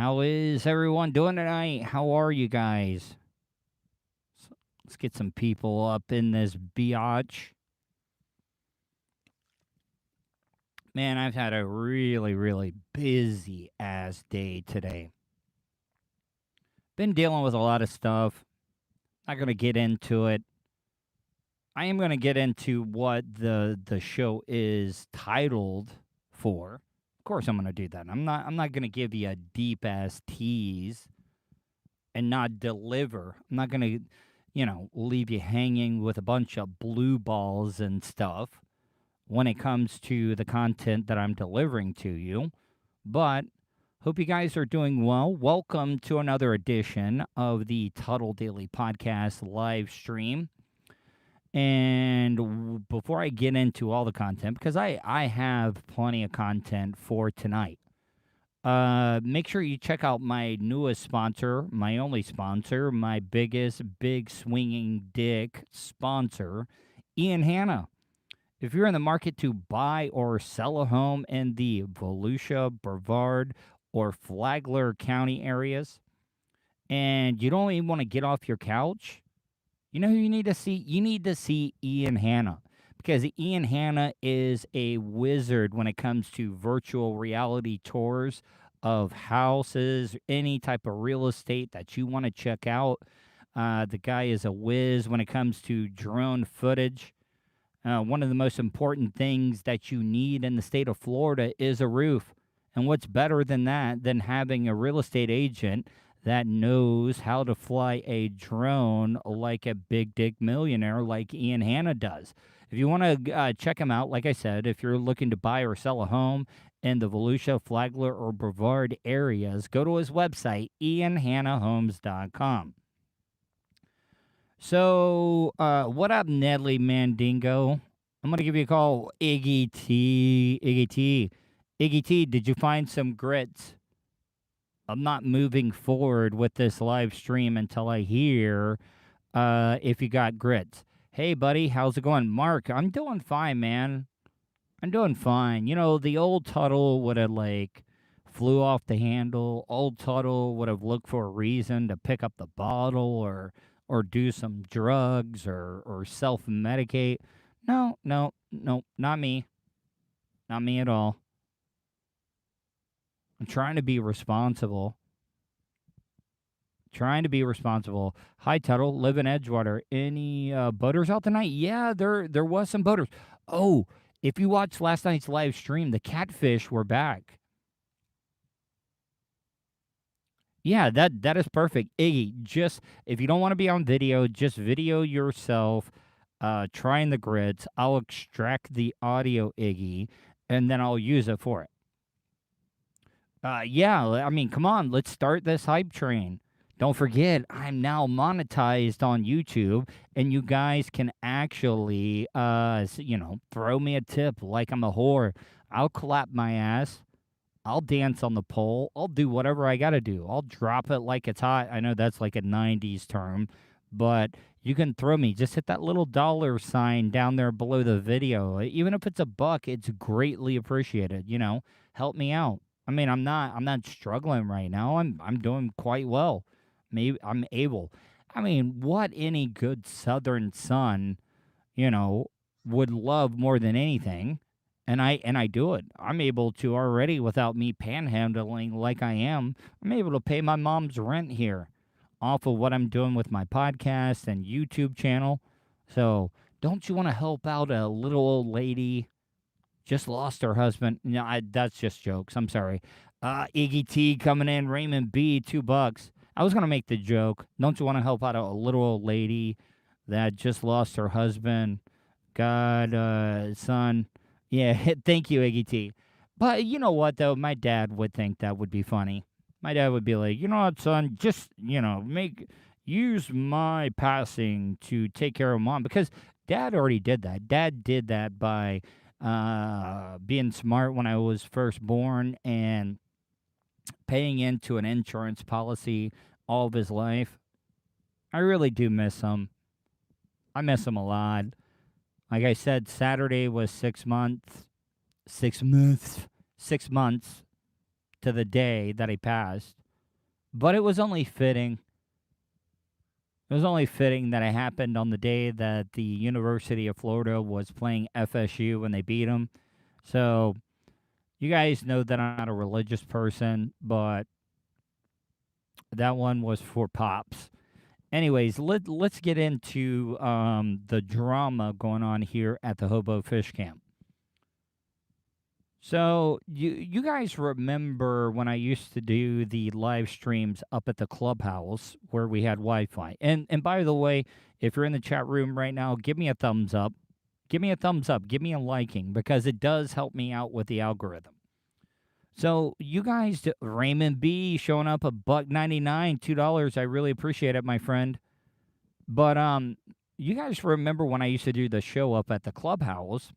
How is everyone doing tonight? How are you guys? Let's get some people up in this biatch. Man, I've had a really busy ass day today. Been dealing with a lot of stuff. Not going to get into it. I am going to get into what the show is titled for. Of course I'm going to do that. I'm not going to give you a deep ass tease and not deliver. I'm not going to, leave you hanging with a bunch of blue balls and stuff when it comes to the content that I'm delivering to you. But hope you guys are doing well. Welcome to another edition of the Tuddle Daily Podcast live stream. And before I get into all the content, because I have plenty of content for tonight, make sure you check out my newest sponsor, my only sponsor, my biggest big swinging dick sponsor, Ian Hanna. If you're in the market to buy or sell a home in the Volusia, Brevard, or Flagler County areas, and you don't even want to get off your couch, you know who you need to see? You need to see Ian Hanna, because Ian Hanna is a wizard when it comes to virtual reality tours of houses, any type of real estate that you want to check out. The guy is a whiz when it comes to drone footage. One of the most important things that you need in the state of Florida is a roof. And what's better than that than having a real estate agent that knows how to fly a drone like a big dick millionaire like Ian Hanna does. If you want to check him out, like I said, if you're looking to buy or sell a home in the Volusia, Flagler, or Brevard areas, go to his website, ianhannahomes.com. So, what up, Nedley Mandingo? I'm going to give you a call, Iggy T. Iggy T. Iggy T, did you find some grits? I'm not moving forward with this live stream until I hear if you got grits. Hey, buddy, how's it going? Mark, I'm doing fine, man. I'm doing fine. You know, the old Tuddle would have, flew off the handle. Old Tuddle would have looked for a reason to pick up the bottle or do some drugs or self-medicate. No, not me. Not me at all. I'm trying to be responsible. Hi, Tuddle. Live in Edgewater. Any boaters out tonight? Yeah, there was some boaters. Oh, if you watched last night's live stream, the catfish were back. Yeah, that is perfect. Iggy, just if you don't want to be on video, just video yourself trying the grits. I'll extract the audio, Iggy, and then I'll use it for it. Yeah, I mean, come on, let's start this hype train. Don't forget, I'm now monetized on YouTube, and you guys can actually, throw me a tip like I'm a whore. I'll clap my ass. I'll dance on the pole. I'll do whatever I got to do. I'll drop it like it's hot. I know that's like a 90s term, but you can throw me. Just hit that little dollar sign down there below the video. Even if it's $1, it's greatly appreciated. Help me out. I mean, I'm not struggling right now. I'm doing quite well. Maybe I'm able. I mean, what any good Southern son, would love more than anything. And I do it. I'm able to already without me panhandling like I am. I'm able to pay my mom's rent here off of what I'm doing with my podcast and YouTube channel. So don't you want to help out a little old lady? Just lost her husband. No, that's just jokes. I'm sorry. Iggy T coming in. Raymond B, $2. I was going to make the joke. Don't you want to help out a little old lady that just lost her husband? God, son. Yeah, thank you, Iggy T. But you know what, though? My dad would think that would be funny. My dad would be like, you know what, son? Just, use my passing to take care of mom. Because dad already did that. Dad did that by being smart when I was first born and paying into an insurance policy all of his life. I really do miss him. I miss him a lot. Like I said, Saturday was 6 months. 6 months. 6 months to the day that he passed. But it was only fitting. It was only fitting that it happened on the day that the University of Florida was playing FSU when they beat them. So you guys know that I'm not a religious person, but that one was for pops. Anyways, let's get into the drama going on here at the Hobo Fish Camp. So you guys remember when I used to do the live streams up at the clubhouse where we had Wi-Fi? And by the way, if you're in the chat room right now, give me a thumbs up. Give me a thumbs up. Give me a liking because it does help me out with the algorithm. So you guys, Raymond B showing up $1.99, $2. I really appreciate it, my friend. But you guys remember when I used to do the show up at the clubhouse,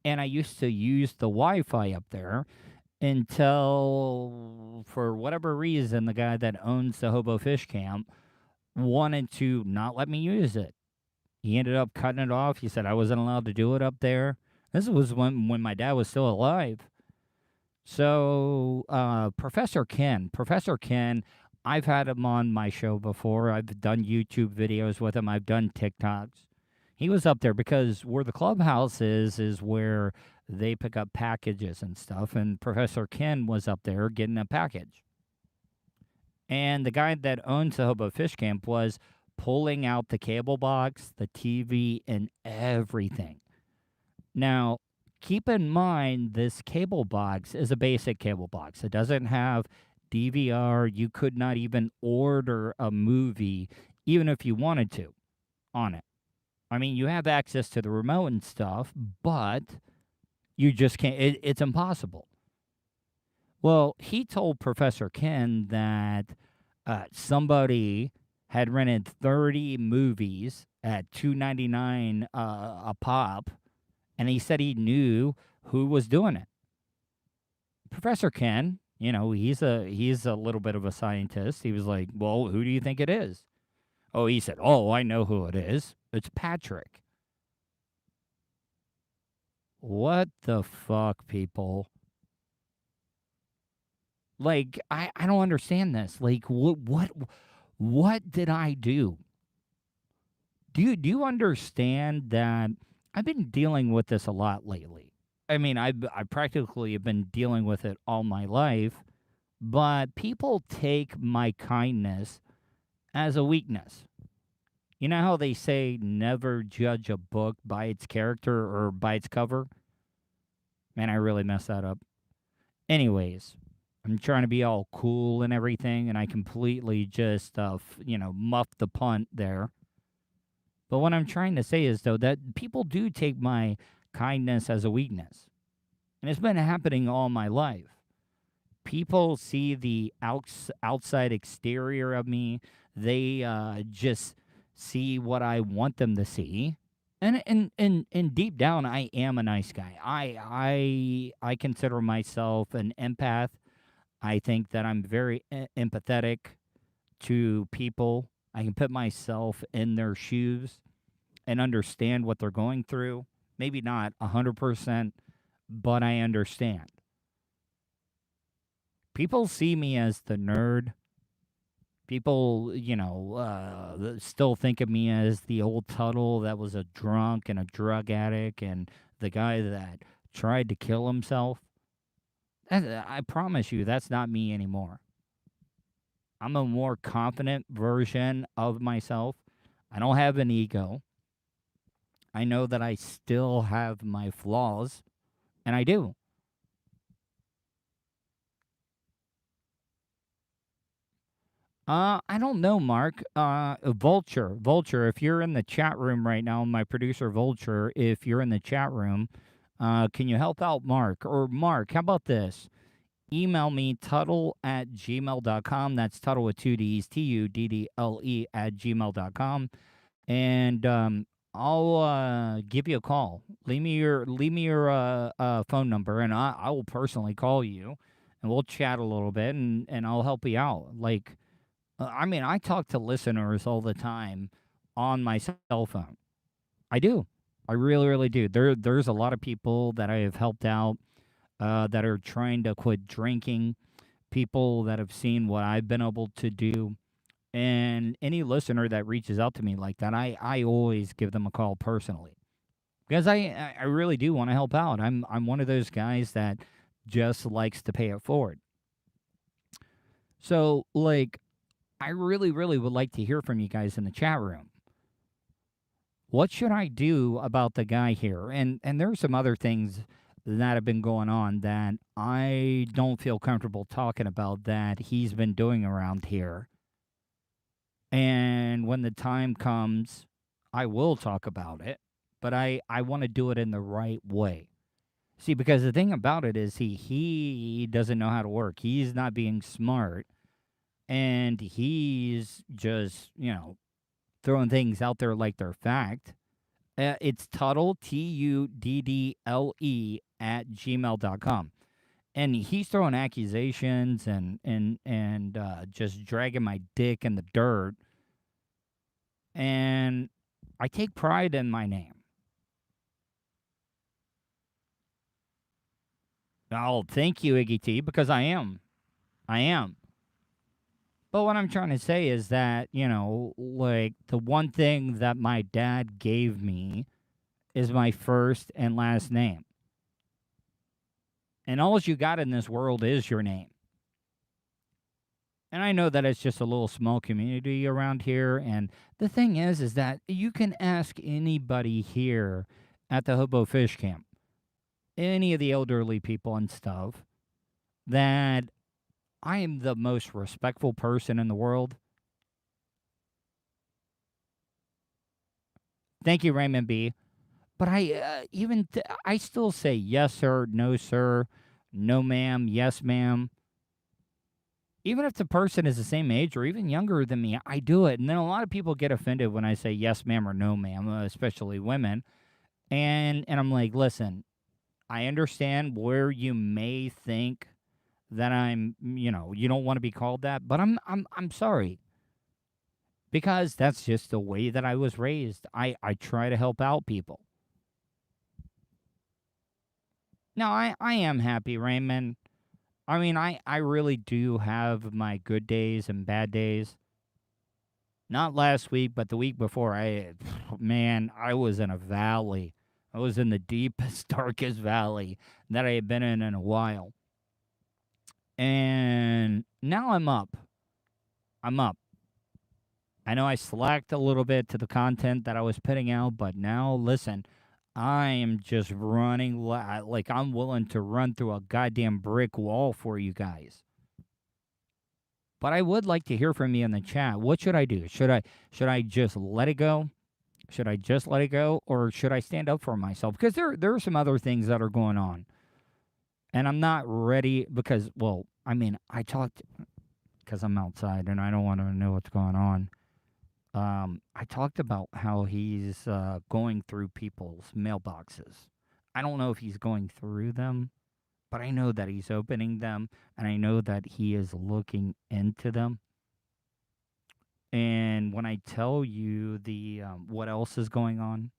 and I used to use the Wi-Fi up there until, for whatever reason, the guy that owns the Hobo Fish Camp wanted to not let me use it. He ended up cutting it off. He said I wasn't allowed to do it up there. This was when my dad was still alive. So, Professor Ken, I've had him on my show before. I've done YouTube videos with him. I've done TikToks. He was up there because where the clubhouse is where they pick up packages and stuff. And Professor Ken was up there getting a package. And the guy that owns the Hobo Fish Camp was pulling out the cable box, the TV, and everything. Now, keep in mind, this cable box is a basic cable box. It doesn't have DVR. You could not even order a movie, even if you wanted to, on it. I mean, you have access to the remote and stuff, but you just can't. It's impossible. Well, he told Professor Ken that somebody had rented 30 movies at $2.99 a pop, and he said he knew who was doing it. Professor Ken, he's a little bit of a scientist. He was like, "Well, who do you think it is?" Oh, he said, "Oh, I know who it is. It's Patrick." What the fuck, people? Like, I don't understand this. Like, what did I do? Do you understand that I've been dealing with this a lot lately? I mean, I practically have been dealing with it all my life, but people take my kindness as a weakness. You know how they say never judge a book by its character or by its cover? Man, I really messed that up. Anyways, I'm trying to be all cool and everything, and I completely just, muffed the punt there. But what I'm trying to say is, though, that people do take my kindness as a weakness. And it's been happening all my life. People see the outside exterior of me. They just see what I want them to see. And deep down, I am a nice guy. I consider myself an empath. I think that I'm very empathetic to people. I can put myself in their shoes and understand what they're going through. Maybe not 100%, but I understand. People see me as the nerd. People, still think of me as the old Tuddle that was a drunk and a drug addict and the guy that tried to kill himself. I promise you, that's not me anymore. I'm a more confident version of myself. I don't have an ego. I know that I still have my flaws, and I do. I don't know, Mark. Vulture. If you're in the chat room right now, my producer Vulture, if you're in the chat room, can you help out Mark? Or Mark, how about this? Email me tuddle@gmail.com. That's Tuddle with two D's, TUDDLE @gmail.com, and I'll give you a call. Leave me your phone number, and I will personally call you, and we'll chat a little bit, and I'll help you out. Like, I mean, I talk to listeners all the time on my cell phone. I do. I really, really do. There's a lot of people that I have helped out that are trying to quit drinking. people that have seen what I've been able to do. And any listener that reaches out to me like that, I always give them a call personally because I really do want to help out. I'm one of those guys that just likes to pay it forward. So like I really, really would like to hear from you guys in the chat room. What should I do about the guy here? And there's some other things that have been going on that I don't feel comfortable talking about that he's been doing around here. And when the time comes, I will talk about it, but I want to do it in the right way. See, because the thing about it is he doesn't know how to work. He's not being smart, and he's just, throwing things out there like they're fact. It's Tuddle, Tuddle, at gmail.com. And he's throwing accusations and just dragging my dick in the dirt. And I take pride in my name. Oh, thank you, Iggy T, because I am. I am. But what I'm trying to say is that, like the one thing that my dad gave me is my first and last name. And all you got in this world is your name. And I know that it's just a little small community around here. And the thing is that you can ask anybody here at the Hobo Fish Camp, any of the elderly people and stuff, that I am the most respectful person in the world. Thank you, Raymond B. But I still say yes, sir, no, sir, no, ma'am, yes, ma'am. Even if the person is the same age or even younger than me, I do it. And then a lot of people get offended when I say yes, ma'am, or no, ma'am, especially women. And I'm like, listen, I understand where you may think that you don't want to be called that, but I'm sorry. Because that's just the way that I was raised. I try to help out people. Now, I am happy, Raymond. I mean, I really do have my good days and bad days. Not last week, but the week before, man, I was in a valley. I was in the deepest, darkest valley that I had been in a while. And now I'm up. I'm up. I know I slacked a little bit to the content that I was putting out, but now, listen, I am just running like I'm willing to run through a goddamn brick wall for you guys. But I would like to hear from you in the chat. What should I do? Should I just let it go? Should I just let it go, or should I stand up for myself? Because there are some other things that are going on, and I'm not ready because, well, I mean, I talked because I'm outside and I don't want to know what's going on. I talked about how he's going through people's mailboxes. I don't know if he's going through them, but I know that he's opening them, and I know that he is looking into them. And when I tell you the what else is going on,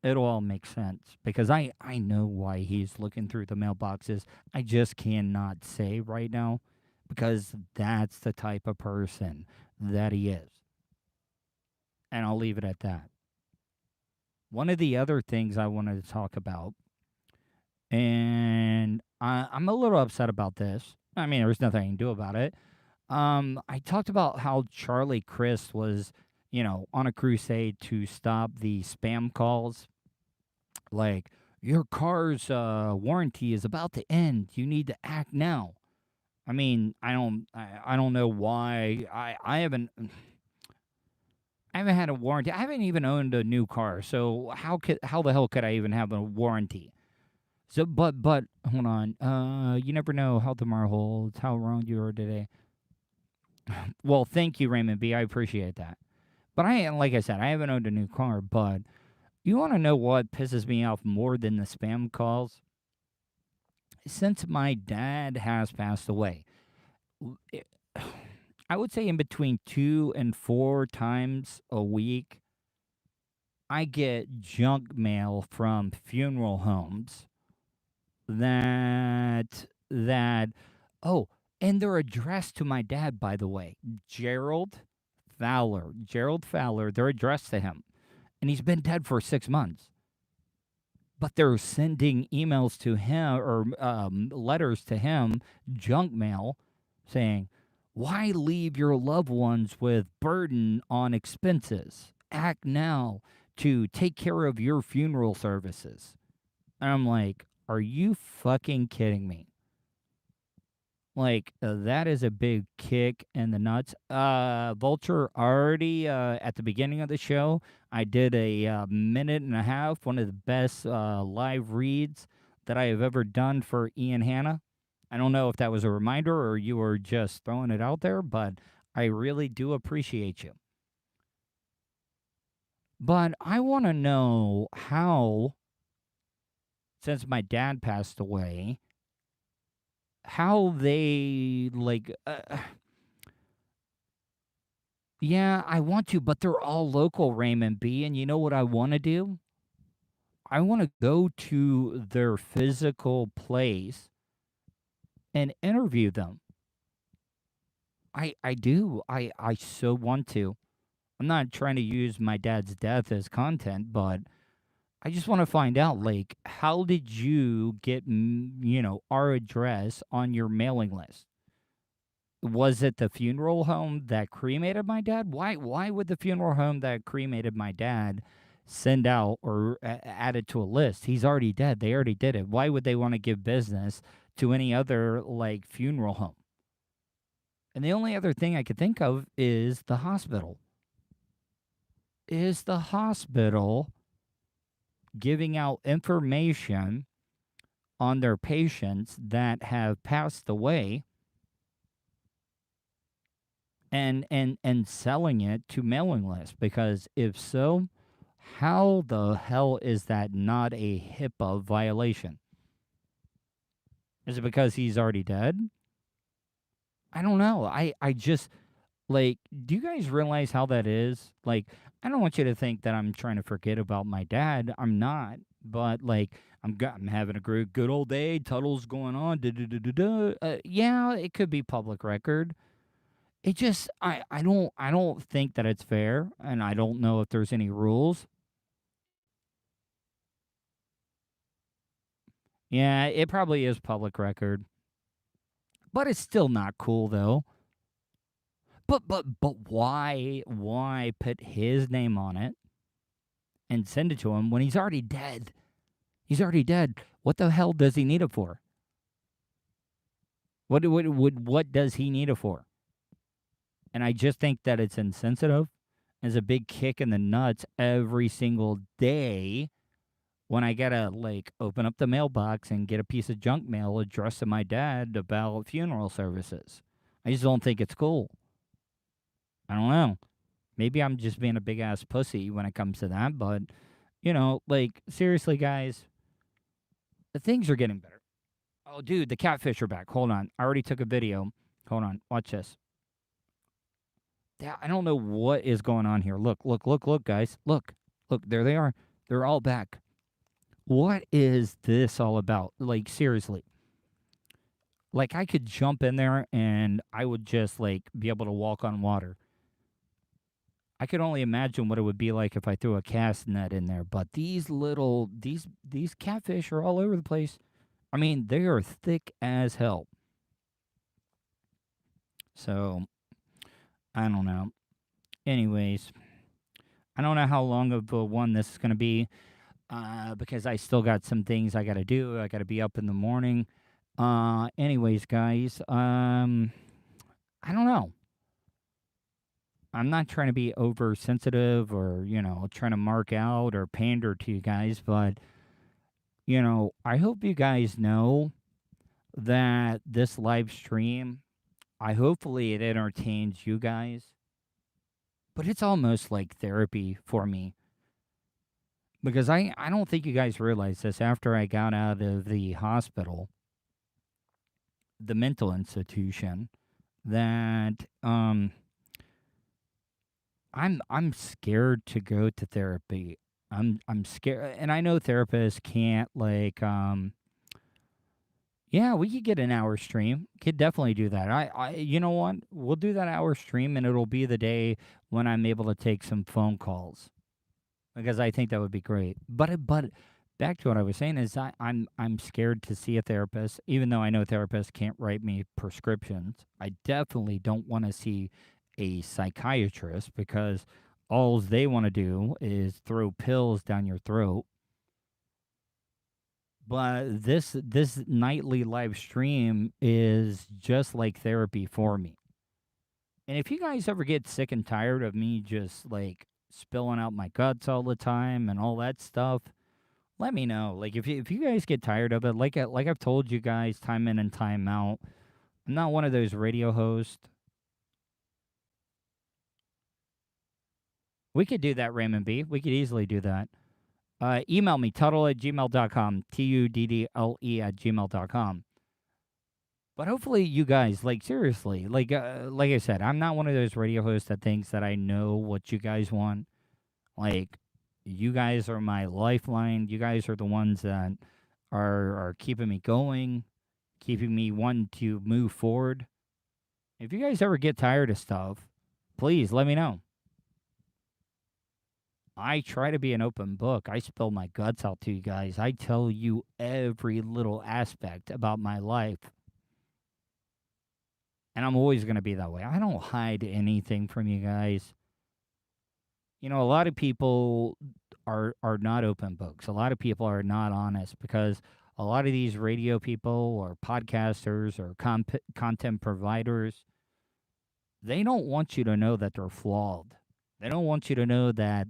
it'll all make sense because I know why he's looking through the mailboxes. I just cannot say right now because that's the type of person that he is. And I'll leave it at that. One of the other things I wanted to talk about, and I'm a little upset about this. I mean, there's nothing I can do about it. I talked about how Charlie Crist was, on a crusade to stop the spam calls. Like, your car's warranty is about to end. You need to act now. I mean, I don't know why. I haven't had a warranty. I haven't even owned a new car. So how the hell could I even have a warranty? So, but hold on. You never know how tomorrow holds. How wrong you are today. Well, thank you, Raymond B. I appreciate that. But like I said, I haven't owned a new car. But you want to know what pisses me off more than the spam calls? Since my dad has passed away, it, I would say in between 2 and 4 times a week, I get junk mail from funeral homes that oh And they're addressed to my dad, by the way. Gerald Fowler. Gerald Fowler, they're addressed to him. And he's been dead for 6 months. But they're sending emails to him or letters to him, junk mail, saying, why leave your loved ones with burden on expenses? Act now to take care of your funeral services. And I'm like, are you fucking kidding me? Like, that is a big kick in the nuts. Vulture already, at the beginning of the show, I did a minute and a half, one of the best live reads that I have ever done for Ian Hanna. I don't know if that was a reminder or you were just throwing it out there, but I really do appreciate you. But I want to know how, since my dad passed away, how they, like, yeah, I want to, but they're all local, Raymond B. And you know what I want to do? I want to go to their physical place and interview them. I do. I so want to. I'm not trying to use my dad's death as content, but I just want to find out, like, how did you get, our address on your mailing list? Was it the funeral home that cremated my dad? Why would the funeral home that cremated my dad send out or add it to a list? He's already dead. They already did it. Why would they want to give business to any other like funeral home? And the only other thing I could think of is the hospital. Is the hospital giving out information on their patients that have passed away and selling it to mailing lists? Because if so, how the hell is that not a HIPAA violation? Is it because he's already dead? I don't know. I just, like, do you guys realize how that is? Like, I don't want you to think that I'm trying to forget about my dad. I'm not. But like, I'm having a good old day. Tuddle's going on. Yeah, it could be public record. It just, I don't think that it's fair, and I don't know if there's any rules. Yeah, it probably is public record, but it's still not cool though. But why put his name on it and send it to him when he's already dead? He's already dead. What the hell does he need it for? What does he need it for? And I just think that it's insensitive. It's a big kick in the nuts every single day when I gotta like open up the mailbox and get a piece of junk mail addressed to my dad about funeral services. I just don't think it's cool. I don't know. Maybe I'm just being a big ass pussy when it comes to that, but like seriously, guys, the things are getting better. Oh, dude, the catfish are back. Hold on, I already took a video. Hold on, watch this. Yeah, I don't know what is going on here. Look, guys. Look, there they are. They're all back. What is this all about? Like, seriously. Like, I could jump in there and I would just, like, be able to walk on water. I could only imagine what it would be like if I threw a cast net in there. But these catfish are all over the place. I mean, they are thick as hell. So, I don't know. Anyways, I don't know how long of a one this is going to be. Because I still got some things I got to do. I got to be up in the morning. Anyways, guys, I don't know. I'm not trying to be oversensitive or, trying to mark out or pander to you guys, but, I hope you guys know that this live stream, hopefully it entertains you guys, but it's almost like therapy for me. Because I don't think you guys realize this. After I got out of the hospital, the mental institution, that I'm scared to go to therapy. I'm scared, and I know therapists can't like Yeah, we could get an hour stream. Could definitely do that. You know what? We'll do that hour stream, and it'll be the day when I'm able to take some phone calls because I think that would be great. But back to what I was saying is I'm scared to see a therapist, even though I know therapists can't write me prescriptions. I definitely don't want to see a psychiatrist because all they want to do is throw pills down your throat. But this nightly live stream is just like therapy for me. And if you guys ever get sick and tired of me just like spilling out my guts all the time and all that stuff, let me know. Like if you guys get tired of it, like I've told you guys time in and time out, I'm not one of those radio hosts. We could do that, Raymond B. We could easily do that. Email me, tuddle@gmail.com, Tuddle at gmail.com. But hopefully, you guys like seriously, like I said, I'm not one of those radio hosts that thinks that I know what you guys want. Like, you guys are my lifeline. You guys are the ones that are keeping me going, keeping me wanting to move forward. If you guys ever get tired of stuff, please let me know. I try to be an open book. I spill my guts out to you guys. I tell you every little aspect about my life. And I'm always going to be that way. I don't hide anything from you guys. You know, a lot of people are not open books. A lot of people are not honest because a lot of these radio people or podcasters or content providers, they don't want you to know that they're flawed. They don't want you to know that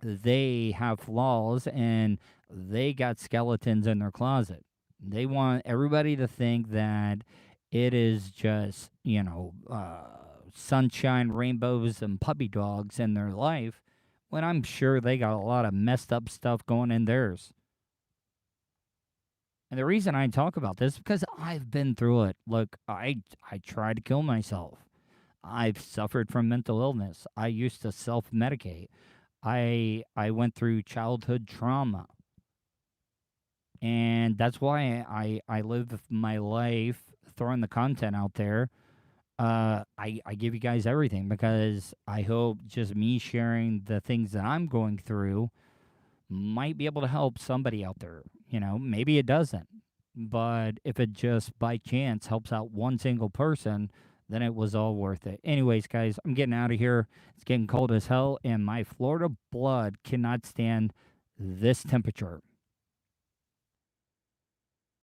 they have flaws and they got skeletons in their closet. They want everybody to think that it is just, sunshine, rainbows, and puppy dogs in their life when I'm sure they got a lot of messed up stuff going in theirs. And the reason I talk about this is because I've been through it. Look, I tried to kill myself. I've suffered from mental illness. I used to self-medicate. I went through childhood trauma. And that's why I live my life throwing the content out there. I give you guys everything because I hope just me sharing the things that I'm going through might be able to help somebody out there. You know, maybe it doesn't. But if it just by chance helps out one single person, then it was all worth it. Anyways, guys, I'm getting out of here. It's getting cold as hell, and my Florida blood cannot stand this temperature.